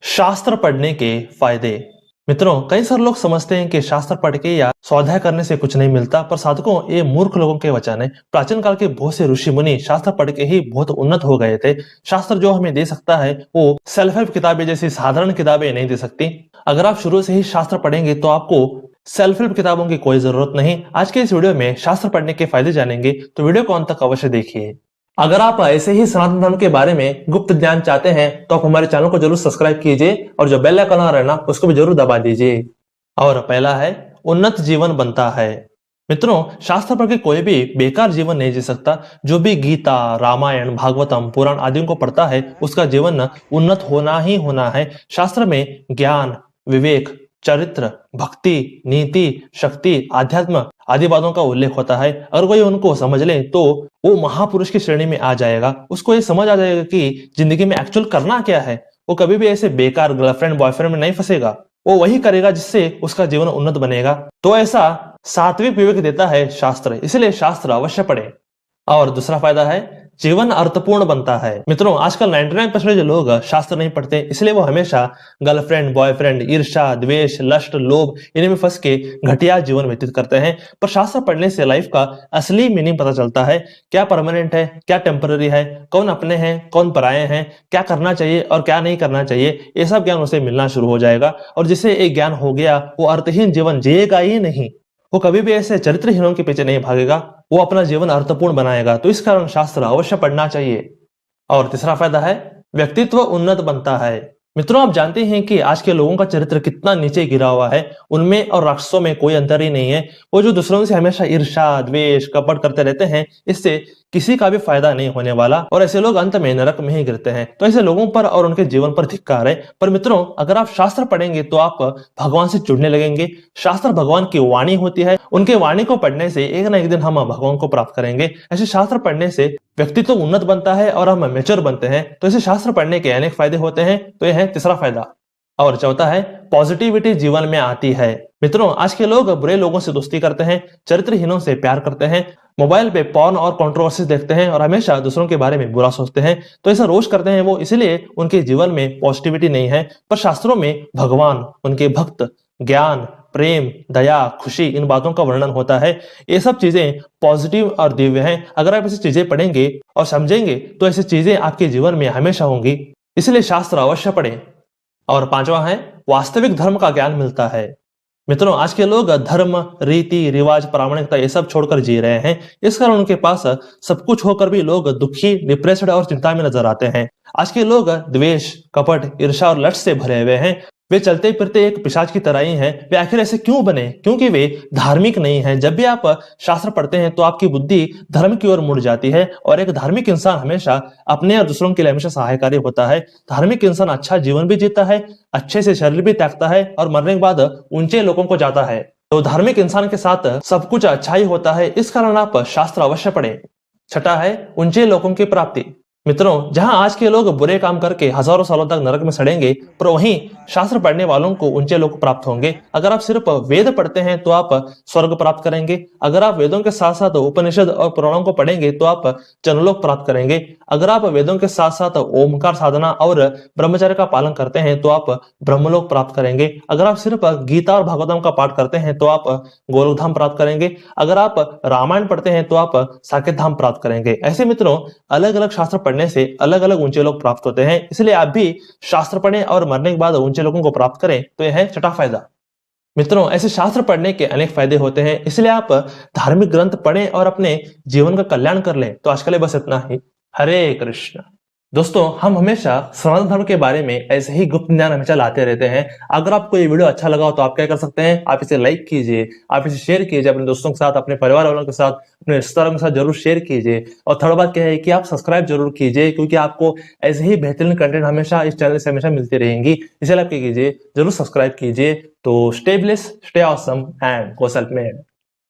शास्त्र पढ़ने के फायदे। मित्रों, कई सारे लोग समझते हैं कि शास्त्र पढ़ के या स्वाध्याय करने से कुछ नहीं मिलता, पर साधकों, ये मूर्ख लोगों के वचन है। प्राचीन काल के बहुत से ऋषि मुनि शास्त्र पढ़ के ही बहुत उन्नत हो गए थे। शास्त्र जो हमें दे सकता है वो सेल्फ हेल्प किताबें जैसी साधारण किताबें नहीं दे सकती। अगर आप शुरू से ही शास्त्र पढ़ेंगे तो आपको सेल्फ हेल्प किताबों की कोई जरूरत नहीं। आज के इस वीडियो में शास्त्र पढ़ने के फायदे जानेंगे, तो वीडियो को अंत तक अवश्य देखिए। अगर आप ऐसे ही सनातन धर्म के बारे में गुप्त ज्ञान चाहते हैं तो आप हमारे चैनल को जरूर सब्सक्राइब कीजिए और जो बेल आइकन आ रहा है ना, उसको भी जरूर दबा दीजिए। और पहला है, उन्नत जीवन बनता है। मित्रों, शास्त्र पढ़ के कोई भी बेकार जीवन नहीं जी सकता। जो भी गीता, रामायण, भागवतम, पुराण आदि को पढ़ता है उसका जीवन उन्नत होना ही होना है। शास्त्र में ज्ञान, विवेक, चरित्र, भक्ति, नीति, शक्ति, आध्यात्म आदि बातों का उल्लेख होता है। अगर कोई उनको समझ ले तो वो महापुरुष की श्रेणी में आ जाएगा। उसको ये समझ आ जाएगा कि जिंदगी में एक्चुअल करना क्या है। वो कभी भी ऐसे बेकार गर्लफ्रेंड बॉयफ्रेंड में नहीं फंसेगा। वो वही करेगा जिससे उसका जीवन उन्नत बनेगा। तो ऐसा सात्विक विवेक देता है शास्त्र, इसलिए शास्त्र अवश्य पढ़े। और दूसरा फायदा है, जीवन अर्थपूर्ण बनता है। मित्रों, आजकल 99% लोग शास्त्र नहीं पढ़ते, इसलिए वो हमेशा गर्लफ्रेंड, बॉयफ्रेंड, ईर्ष्या, द्वेष, लस्ट, लोभ इन्हीं में फंस के घटिया जीवन व्यतीत करते हैं। पर शास्त्र पढ़ने से लाइफ का असली मीनिंग पता चलता है। क्या परमानेंट है, क्या टेम्पररी है, कौन अपने हैं, कौन पराये हैं, क्या करना चाहिए और क्या नहीं करना चाहिए, ये सब ज्ञान उसे मिलना शुरू हो जाएगा। और जिसे एक ज्ञान हो गया वो अर्थहीन जीवन जिएगा ही नहीं। वो कभी भी ऐसे चरित्रहीनों के पीछे नहीं भागेगा, वो अपना जीवन अर्थपूर्ण बनाएगा। तो इस कारण शास्त्र अवश्य पढ़ना चाहिए। और तीसरा फायदा है, व्यक्तित्व उन्नत बनता है। मित्रों, आप जानते हैं कि आज के लोगों का चरित्र कितना नीचे गिरा हुआ है। उनमें और राक्षसों में कोई अंतर ही नहीं है। वो जो दूसरों से हमेशा ईर्ष्या, द्वेष, कपट करते रहते हैं, इससे किसी का भी फायदा नहीं होने वाला और ऐसे लोग अंत में नरक में ही गिरते हैं। तो ऐसे लोगों पर और उनके जीवन पर धिक्कार है। पर मित्रों, अगर आप शास्त्र पढ़ेंगे तो आप भगवान से जुड़ने लगेंगे। शास्त्र भगवान की वाणी होती है। उनके वाणी को पढ़ने से एक ना एक दिन हम भगवान को प्राप्त करेंगे। ऐसे शास्त्र पढ़ने से व्यक्तित्व तो उन्नत बनता है और हम मेच्योर बनते हैं। तो ऐसे शास्त्र पढ़ने के अनेक फायदे होते हैं। तो यह है तीसरा फायदा। और चौथा है, पॉजिटिविटी जीवन में आती है। मित्रों, आज के लोग बुरे लोगों से दोस्ती करते हैं, चरित्रहीनों से प्यार करते हैं, मोबाइल पे पॉर्न और कंट्रोवर्सीज देखते हैं और हमेशा दूसरों के बारे में बुरा सोचते हैं। तो ऐसा रोज करते हैं वो, इसलिए उनके जीवन में पॉजिटिविटी नहीं है। पर शास्त्रों में भगवान, उनके भक्त, ज्ञान, प्रेम, दया, खुशी, इन बातों का वर्णन होता है। ये सब चीजें पॉजिटिव और दिव्य हैं। अगर आप ऐसी चीजें पढ़ेंगे और समझेंगे तो ऐसी चीजें आपके जीवन में हमेशा होंगी। इसलिए शास्त्र अवश्य पढ़ें। और पांचवा है, वास्तविक धर्म का ज्ञान मिलता है। मित्रों, आज के लोग धर्म, रीति रिवाज, प्रामाणिकता ये सब छोड़कर जी रहे हैं। इस कारण उनके पास सब कुछ होकर भी लोग दुखी, डिप्रेस्ड और चिंता में नजर आते हैं। आज के लोग द्वेष, कपट, ईर्ष्या और लस्ट से भरे हुए हैं। वे चलते फिरते एक पिशाच की तरह ही हैं। वे आखिर ऐसे क्यों बने? क्योंकि वे धार्मिक नहीं हैं। जब भी आप शास्त्र पढ़ते हैं तो आपकी बुद्धि धर्म की ओर मुड़ जाती है और एक धार्मिक इंसान हमेशा अपने और दूसरों के लिए हमेशा सहायकारी होता है। धार्मिक इंसान अच्छा जीवन भी जीता है, अच्छे से शरीर भी त्यागता है और मरने के बाद ऊंचे लोगों को जाता है। तो धार्मिक इंसान के साथ सब कुछ अच्छा ही होता है। इस कारण आप शास्त्र अवश्य पढ़ें। छठा है, ऊंचे लोगों की प्राप्ति। मित्रों, जहां आज के लोग बुरे काम करके हजारों सालों तक नरक में सड़ेंगे, पर वहीं शास्त्र पढ़ने वालों को ऊंचे लोग प्राप्त होंगे। अगर आप सिर्फ वेद पढ़ते हैं तो आप स्वर्ग प्राप्त करेंगे। अगर आप वेदों के साथ साथ उपनिषद और पुराणों को पढ़ेंगे तो आप जनलोक प्राप्त करेंगे। अगर आप वेदों के साथ साथ ओमकार साधना और ब्रह्मचर्य का पालन करते हैं तो आप ब्रह्मलोक प्राप्त करेंगे। अगर आप सिर्फ गीता और भागवतम का पाठ करते हैं तो आप गोलोक धाम प्राप्त करेंगे। अगर आप रामायण पढ़ते हैं तो आप साकेत धाम प्राप्त करेंगे। ऐसे मित्रों, अलग अलग शास्त्र पढ़ने से अलग अलग ऊंचे लोग प्राप्त होते हैं। इसलिए आप भी शास्त्र पढ़ें और मरने के बाद ऊंचे लोगों को प्राप्त करें। तो यह है छठा फायदा। मित्रों, ऐसे शास्त्र पढ़ने के अनेक फायदे होते हैं, इसलिए आप धार्मिक ग्रंथ पढ़ें और अपने जीवन का कल्याण कर लें। तो आज के लिए बस इतना ही। हरे कृष्ण। दोस्तों, हम हमेशा सनातन धर्म के बारे में ऐसे ही गुप्त ज्ञान हमेशा लाते रहते हैं। अगर आपको ये वीडियो अच्छा लगा हो तो आप क्या कर सकते हैं, आप इसे लाइक कीजिए, आप इसे शेयर कीजिए अपने दोस्तों के साथ, अपने परिवार वालों के साथ, अपने रिश्तेदारों के साथ जरूर शेयर कीजिए। और थर्ड बात क्या है कि आप सब्सक्राइब जरूर कीजिए, क्योंकि आपको ऐसे ही बेहतरीन कंटेंट हमेशा इस चैनल से हमेशा मिलती रहेंगी। इसलिए आप क्या कीजिए, जरूर सब्सक्राइब कीजिए। तो stay blessed, stay awesome and go self made.